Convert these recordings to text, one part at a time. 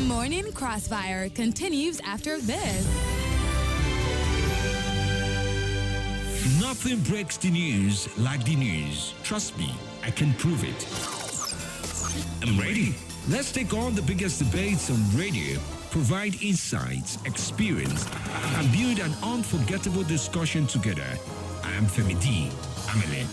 Morning Crossfire continues after this. Nothing breaks the news like the news. Trust me, I can prove it. I'm ready. Let's take on the biggest debates on radio, provide insights, experience, and build an unforgettable discussion together. I'm Femi D. Amele.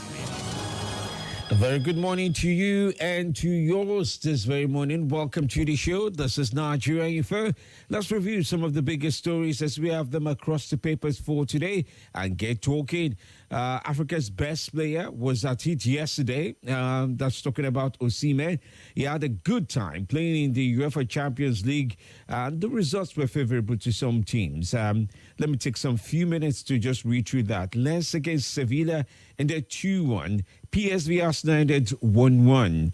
A very good morning to you and to yours this very morning. Welcome to the show. This is Nigeria Info. Let's review some of the biggest stories as we have them across the papers for today and get talking. Africa's best player was at it yesterday. That's talking about Osimhen. He had a good time playing in the UEFA Champions League, and the results were favorable to some teams. Let me take some few minutes to just read through that. Lens against Sevilla in the 2-1. PSV Arsenal ended 1-1.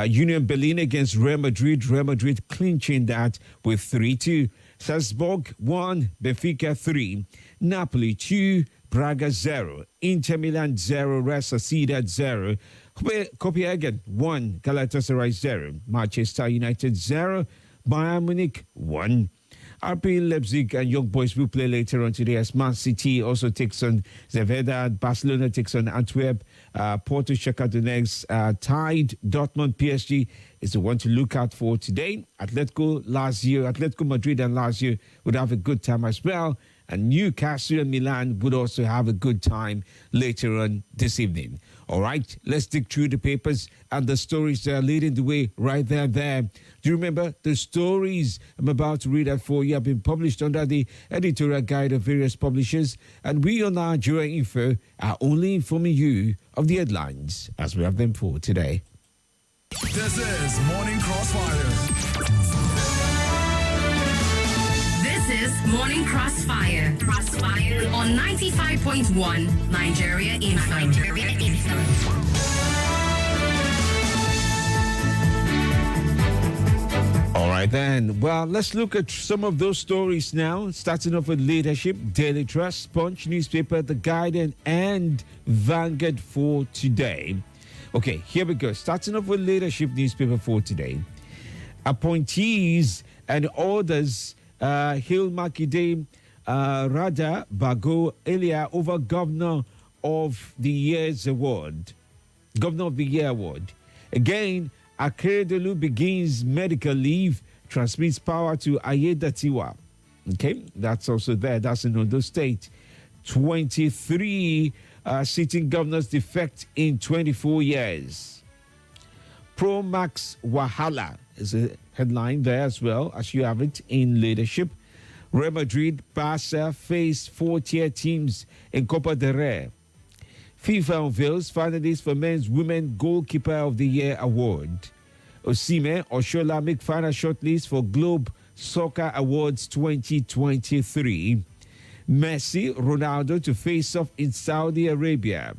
Union Berlin against Real Madrid. Real Madrid clinching that with 3-2. Salzburg 1, Benfica 3. Napoli 2, Braga 0. Inter Milan 0, Real Sociedad 0. Copenhagen 1, Galatasaray 0. Manchester United 0, Bayern Munich 1. RB Leipzig and Young Boys will play later on today as Man City also takes on Zvezda. Barcelona takes on Antwerp. Porto Shakhtar Donetsk tied. Dortmund PSG is the one to look out for today. Atletico Madrid and Lazio would have a good time as well. And Newcastle and Milan would also have a good time later on this evening. All right, let's dig through the papers and the stories that are leading the way right there. Do you remember the stories I'm about to read out for you have been published under the editorial guide of various publishers, and we on Nigeria Info are only informing you of the headlines as we have them for today. This is Morning Crossfire. This is Morning Crossfire. On 95.1 Nigeria Info. All right, then. Well, let's look at some of those stories now, starting off with leadership, Daily Trust, Punch newspaper, The Guardian, and Vanguard for today. Okay, here we go. Starting off with leadership newspaper for today. Appointees and orders Hill Makinde, Rada Bago Elia over Governor of the Year's Award. Governor of the Year Award. Again, Akeredolu begins medical leave, transmits power to Ayedatiwa. Okay, that's also there. That's in Ondo State. 23 sitting governors defect in 24 years. Pro Max Wahala is a headline there as well, as you have it in leadership. Real Madrid, Barca face 4-tier teams in Copa del Rey. FIFA unveils finalists for Men's Women Goalkeeper of the Year Award. Osimhen Oshola make final shortlist for Globe Soccer Awards 2023. Messi, Ronaldo to face off in Saudi Arabia.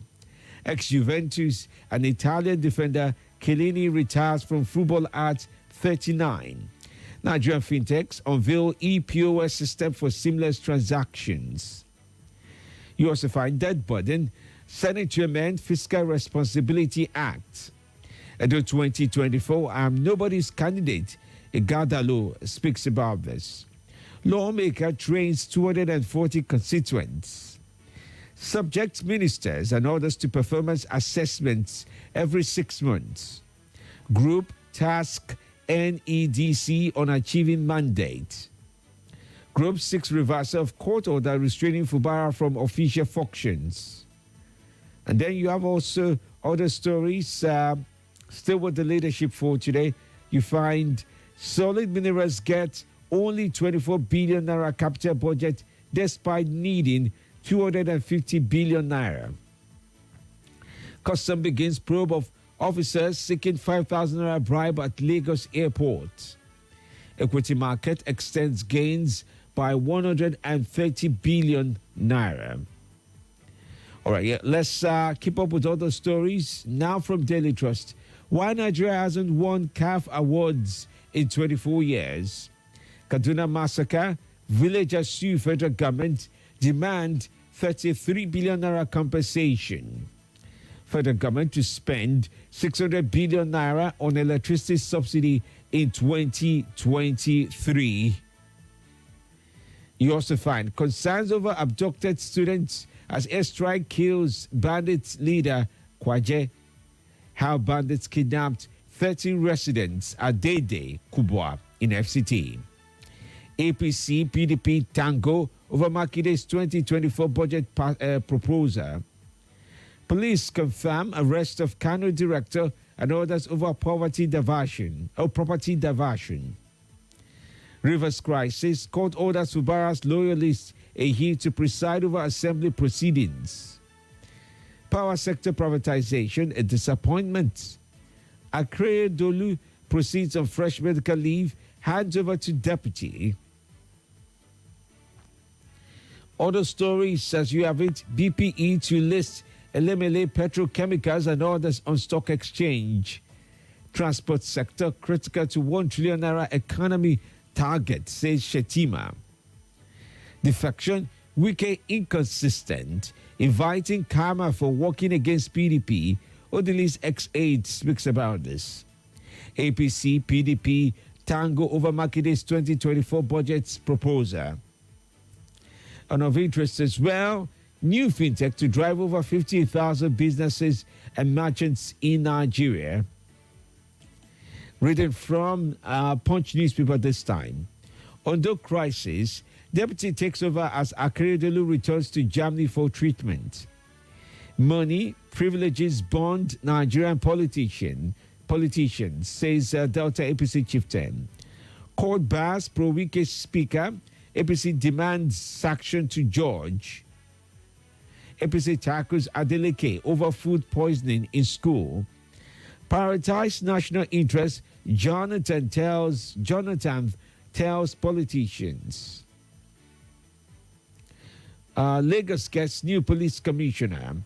Ex-Juventus and Italian defender Chiellini retires from football at 39. Nigerian fintechs unveil e-POS system for seamless transactions. You also find debt burden, Senate to amend Fiscal Responsibility Act. Edo 2024, I am nobody's candidate. Igadalo speaks about this. Lawmaker trains 240 constituents. Subject ministers and orders to performance assessments every 6 months. Group task NEDC on achieving mandate. Group 6 reversal of court order restraining Fubara from official functions. And then you have also other stories. Still with the leadership for today, you find Solid Minerals get only 24 billion naira capital budget despite needing 250 billion naira. Custom begins probe of officers seeking 5,000 naira bribe at Lagos Airport. Equity market extends gains by 130 billion naira. All right, let's keep up with other stories. Now from Daily Trust. Why Nigeria hasn't won CAF awards in 24 years. Kaduna massacre, villagers sue federal government, demand 33 billion naira compensation. Federal government to spend 600 billion naira on electricity subsidy in 2023. You also find concerns over abducted students as airstrike kills bandits leader Kwaje. How bandits kidnapped 13 residents at Dede, Kubwa in FCT. APC PDP tango over Makide's 2024 budget proposal. Police confirm arrest of Kano director and others over property diversion. Rivers crisis, court orders Fubara's loyalists a heat to preside over assembly proceedings. Power sector privatization, a disappointment. Akre Dolu proceeds on fresh medical leave, hands over to deputy. Other stories as you have it, BPE to list LMLA petrochemicals and others on stock exchange. Transport sector critical to 1 trillion naira economy target, says Shetima. Defection, Wike inconsistent, inviting karma for working against PDP. Odili's ex-aide speaks about this. APC, PDP, tango over Makide's 2024 budget's proposal. And of interest as well, new fintech to drive over 50,000 businesses and merchants in Nigeria. Written from Punch newspaper this time. Under crisis, deputy takes over as Akeredolu returns to Germany for treatment. Money, privileges bond Nigerian politicians, says Delta APC chieftain. Court bars pro-Wike speaker. APC demands sanction to George. APC tackles Adeleke over food poisoning in school. Prioritize national interest, Jonathan tells politicians. Lagos gets new police commissioner.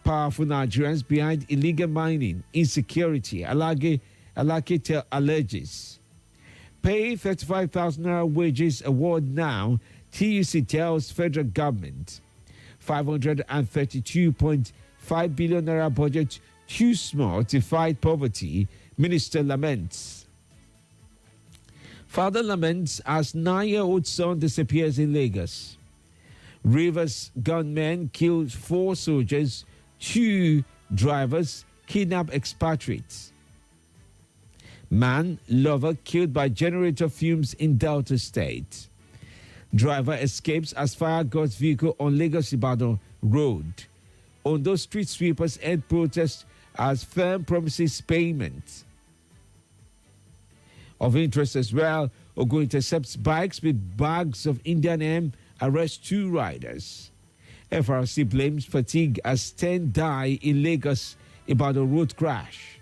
Powerful Nigerians behind illegal mining, insecurity, Alake alleges. Pay 35,000 naira wages award now, TUC tells federal government. 532.5 billion naira budget too small to fight poverty, minister laments. Father laments as 9-year-old son disappears in Lagos. Rivers gunmen killed 4 soldiers, 2 drivers, kidnap expatriates. Man, lover killed by generator fumes in Delta State. Driver escapes as fire guards vehicle on Lagos-Ibadan Road. Ondo street sweepers end protest as firm promises payment. Of interest as well, Ogo intercepts bikes with bags of Indian M, arrests 2 riders. FRC blames fatigue as 10 die in Lagos-Ibadan road crash.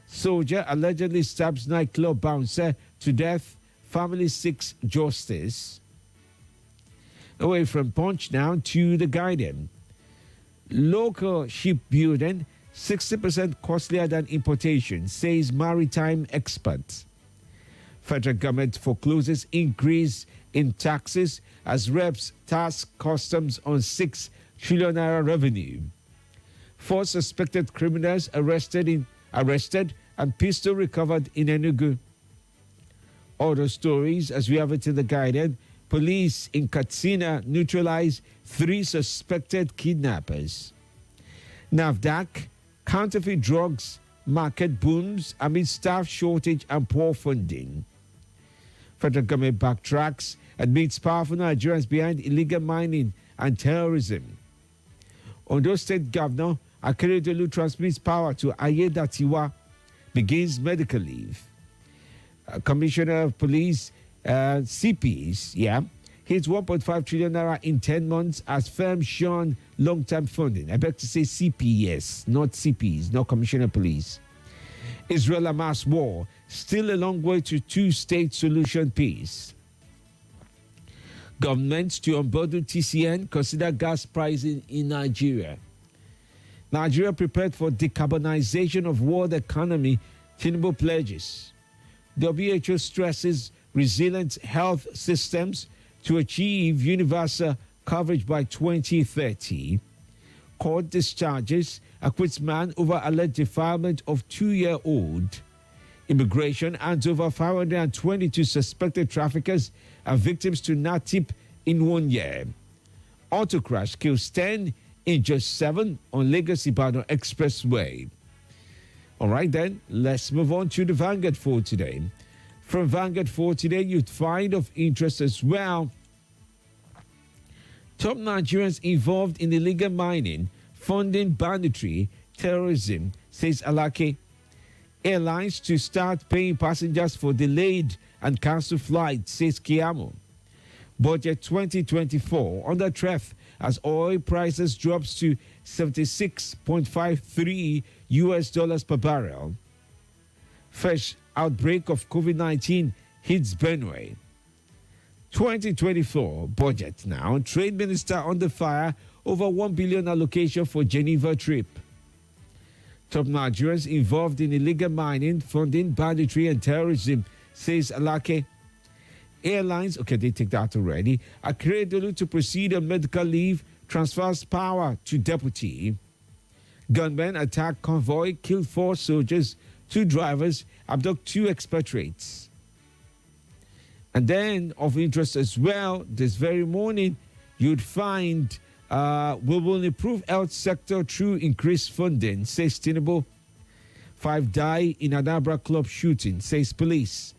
Soldier allegedly stabs nightclub bouncer to death. Family seeks justice. Away from Punch now to The Guardian. Local shipbuilding 60% costlier than importation, says maritime expert. Federal government forecloses increase in taxes as reps task customs on 6 trillion naira revenue. 4 suspected criminals arrested and pistol recovered in Enugu. Other stories as we have it in The Guardian. Police in Katsina neutralize 3 suspected kidnappers. NAFDAC, counterfeit drugs market booms amid staff shortage and poor funding. Federal government backtracks, admits powerful Nigerians behind illegal mining and terrorism. Ondo State Governor Akeredolu transmits power to Ayedatiwa, begins medical leave. Commissioner of Police, CPs, hits 1.5 trillion naira in 10 months as firm shun long-term funding. I beg to say CPS, not CPs, not Commissioner of Police. Israel-Hamas war, still a long way to 2-state solution peace. Governments to unbundle TCN consider gas pricing in Nigeria. Nigeria prepared for decarbonization of world economy, Tinubu pledges. WHO stresses resilient health systems to achieve universal coverage by 2030. Court discharges acquits man over alleged defilement of 2-year-old. Immigration hands over 522 suspected traffickers and victims to NATIP in 1 year. Auto crash kills 10, injures 7 on Lagos-Ibadan Expressway. All right, then, let's move on to the Vanguard for today. From Vanguard for today, you'd find of interest as well. Top Nigerians involved in illegal mining, funding banditry, terrorism, says Alake. Airlines to start paying passengers for delayed and cancelled flights, says Kiamo. Budget 2024 under threat as oil prices drops to $76.53 per barrel. Fresh outbreak of COVID-19 hits Benue. 2024 budget now. Trade Minister under fire over 1 billion allocation for Geneva trip. Top Nigerians involved in illegal mining, funding, banditry, and terrorism, says Alake. Airlines, okay, they take that already. Akredolu to proceed on medical leave, transfers power to deputy. Gunmen attack convoy, kill 4 soldiers, 2 drivers, abduct 2 expatriates. And then, of interest as well, this very morning, you'd find we will improve health sector through increased funding, says Tinubu. 5 die in Anambra club shooting, says police.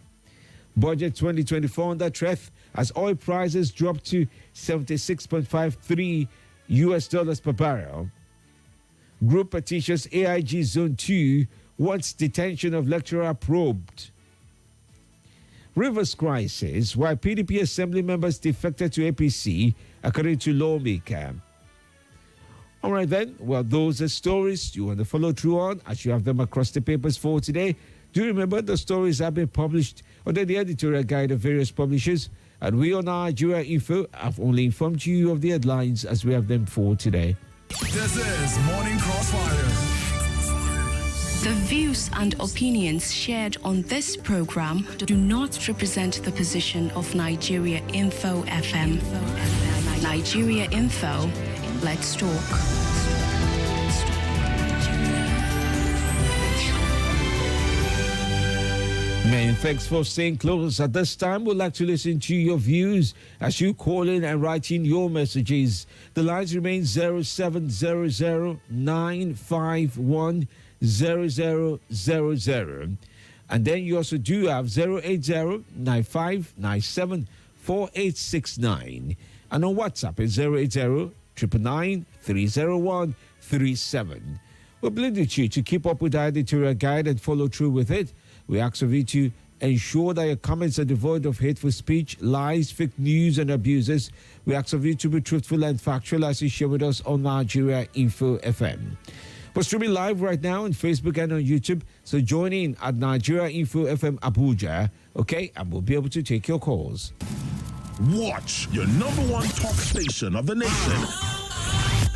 Budget 2024 under threat as oil prices drop to $76.53 per barrel. Group petitions AIG Zone 2 wants detention of lecturer probed. Rivers crisis, why PDP assembly members defected to APC, according to lawmaker. All right then, well, those are stories you want to follow through on as you have them across the papers for today. Do remember the stories have been published under the editorial guide of various publishers, and we on Nigeria Info have only informed you of the headlines as we have them for today. This is Morning Crossfire. The views and opinions shared on this program do not represent the position of Nigeria Info FM. Nigeria Info, let's talk. Many thanks for staying close. At this time, we'd like to listen to your views as you call in and write in your messages. The lines remain 0700 951 0000. And then you also do have 080 9597 4869. And on WhatsApp it's 080 999 301 37. We're pleading you to keep up with our editorial guide and follow through with it. We ask of you to ensure that your comments are devoid of hateful speech, lies, fake news, and abuses. We ask of you to be truthful and factual as you share with us on Nigeria Info FM. We're streaming live right now on Facebook and on YouTube, so join in at Nigeria Info FM Abuja, okay? And we'll be able to take your calls. Watch your number 1 talk station of the nation.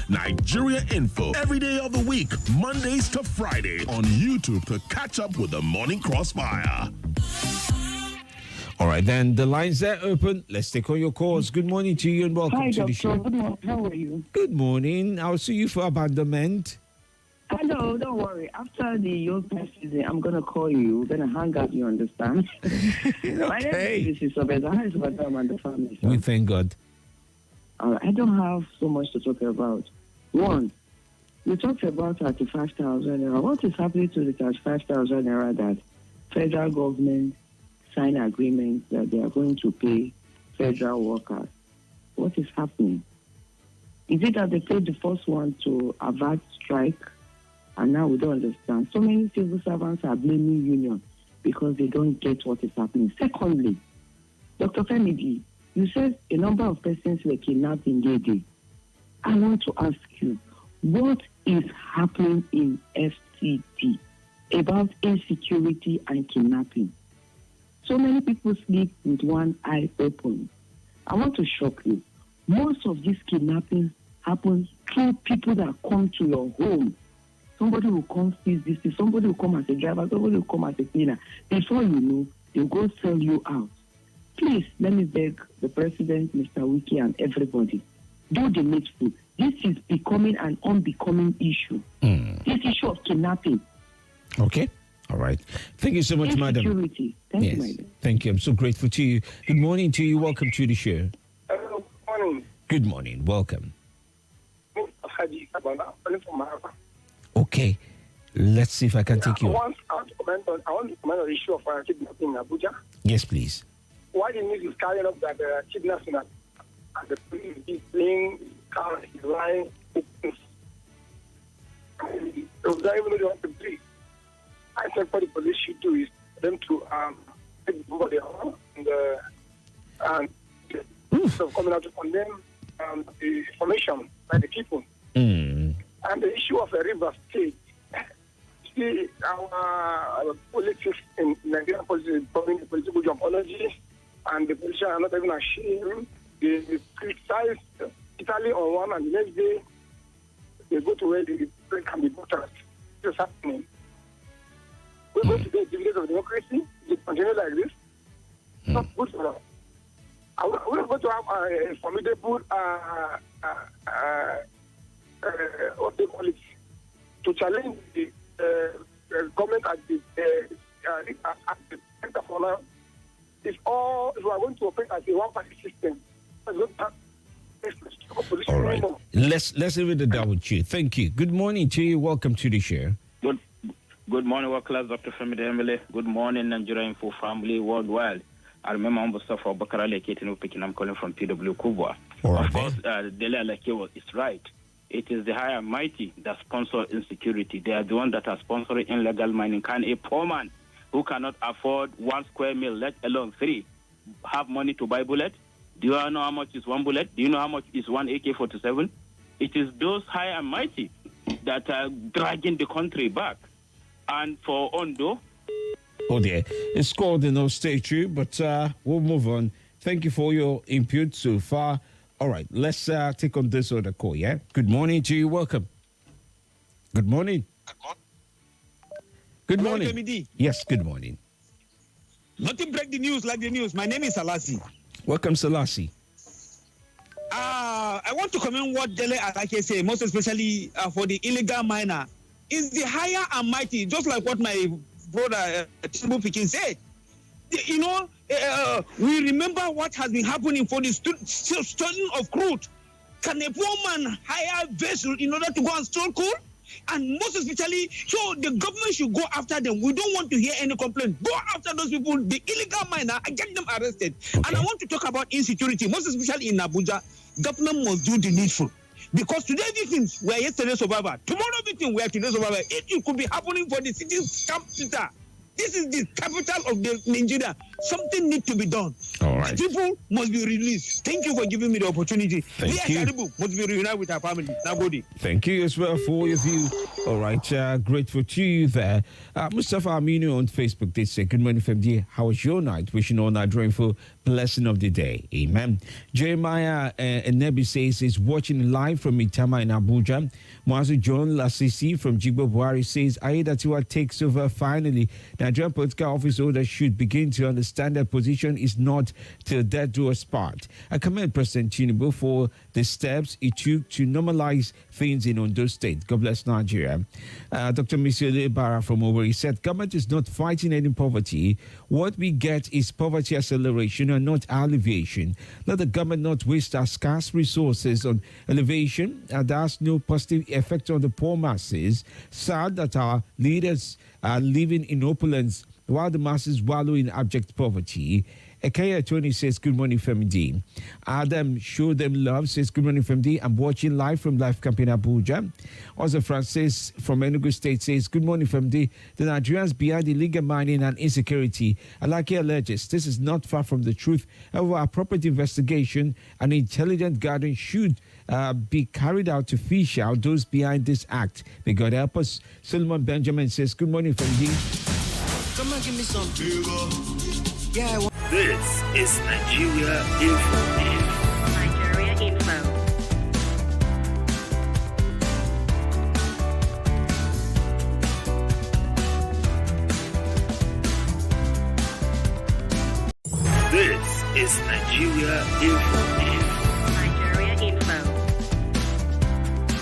Nigeria Info, every day of the week, Mondays to Friday, on YouTube to catch up with the Morning Crossfire. All right, then the lines are open. Let's take all your calls. Good morning to you and welcome Hi, to Doctor. the show. Good morning. How are you? Good morning. I'll see you for abandonment. Hello, don't worry. After the Yoga season, I'm going to call you. We're going to hang out, you understand? My name is Isabella. How is Madam and the family? We thank God. I don't have so much to talk about. One, you talked about 35,000 naira. What is happening to the 35,000 naira that federal government signed agreement that they are going to pay federal workers? What is happening? Is it that they paid the first one to avert strike, and now we don't understand? So many civil servants are blaming union because they don't get what is happening. Secondly, Dr. Femi, you said a number of persons were kidnapped in Gede. I want to ask you, what is happening in FCT about insecurity and kidnapping? So many people sleep with one eye open. I want to shock you. Most of these kidnappings happen through people that come to your home. Somebody will come seize this, somebody will come as a driver, somebody will come as a cleaner. Before you know, they'll go sell you out. Please, let me beg the president, Mr. Wiki, and everybody, do the needful. This is becoming an unbecoming issue. This issue of kidnapping. Okay. All All right. Thank you so much, madam. Security. Thank you, my dear. Thank you. I'm so grateful to you. Good morning to you. Welcome to the show. Good morning. Good morning. Welcome. Okay. Let's see if I can take you. I want to comment on the issue of kidnapping in Abuja. Yes, please. Why the news is carrying up that kidnapping and the police is playing cars, lying, things. They don't even know they want to play. I think what the police should do is for them to take over their own and so coming out to condemn the information by the people. And the issue of a river state. See, our politics in Nigerian politics is probably the political geopolity, and the politicians are not even ashamed. They criticize Italy on one, and the next day they go to where the bread can be buttered. This is happening. We're going to get dividends of democracy. If it continue like this, it's not good for us. We're going to have a formidable, what they call it, to challenge the government at the center for now. If we are going to operate as a one-party system, all right. Let's leave it down with you. Thank you. Good morning to you. Welcome to the show. Good morning, world class, Dr. Femi Dembele. Good morning, Nigeria Info family worldwide. I remember I'm Mustafa Bakara Leketino Pekin. I'm calling from PW Kubwa. Of course, Dele Alekewo is right. It is the high and mighty that sponsor insecurity. They are the one that are sponsoring illegal mining. Can a poor man who cannot afford 1 square meal, let alone 3, have money to buy bullet? Do you know how much is 1 bullet? Do you know how much is 1 AK-47? It is those high and mighty that are dragging the country back. And for Ondo... Oh dear, it's called no stay true, but we'll move on. Thank you for your input so far. All right, let's take on this other call, yeah? Good morning to you. Welcome. Good morning. Good morning. Femi. Yes, good morning. Nothing break the news like the news. My name is Salasi. Welcome, Salasi. I want to comment what Dele Alake say, most especially for the illegal miner. Is the higher and mighty, just like what my brother Timbu Pikin said. You know, we remember what has been happening for the stoning of crude. Can a poor man hire a vessel in order to go and store coal? And most especially, so the government should go after them. We don't want to hear any complaint. Go after those people, the illegal miner, and get them arrested. Okay. And I want to talk about insecurity, most especially in Abuja. Government must do the needful. Because today victims were yesterday's survivor. Tomorrow victims were today's survivor. It could be happening for the city's capital. This is the capital of Nigeria. Something needs to be done. All right. People must be released. Thank you for giving me the opportunity. Thank you. Must be reunited with our family. Nagodi. Thank you as well for your view. All right. Grateful to you there. Mustafa Aminu on Facebook did say, good morning, FMD. How was your night? Wishing all Nigerian for blessing of the day. Amen. Jeremiah Nebi says he's watching live from Itama in Abuja. Mwazu John Lasisi from Jigbo Buhari says Aida Tiwa takes over finally. Nigerian political office holders should begin to understand their position is not till death do us part. I commend President Tinubu for the steps he took to normalize things in Ondo State. God bless Nigeria. Dr. Monsieur Barra from Owerri said government is not fighting any poverty. What we get is poverty acceleration and not alleviation. Let the government not waste our scarce resources on elevation, and that has no positive effect on the poor masses. Sad that our leaders are living in opulence while the masses wallow in abject poverty. Ekaya Tony says, good morning, Femi D. Adam Show Them Love says, good morning, Femi D. I'm watching live from Life Camp in Abuja. Also, Francis from Enugu State says, good morning, Femi D. The Nigerians behind illegal mining and insecurity. Alaki alleges this is not far from the truth. However, appropriate investigation and intelligent guidance should be carried out to fish out those behind this act. May God help us. Solomon Benjamin says, good morning, Femi D. Come on, give me some. Yeah. This is Nigeria Info. Nigeria Info. This is Nigeria Info.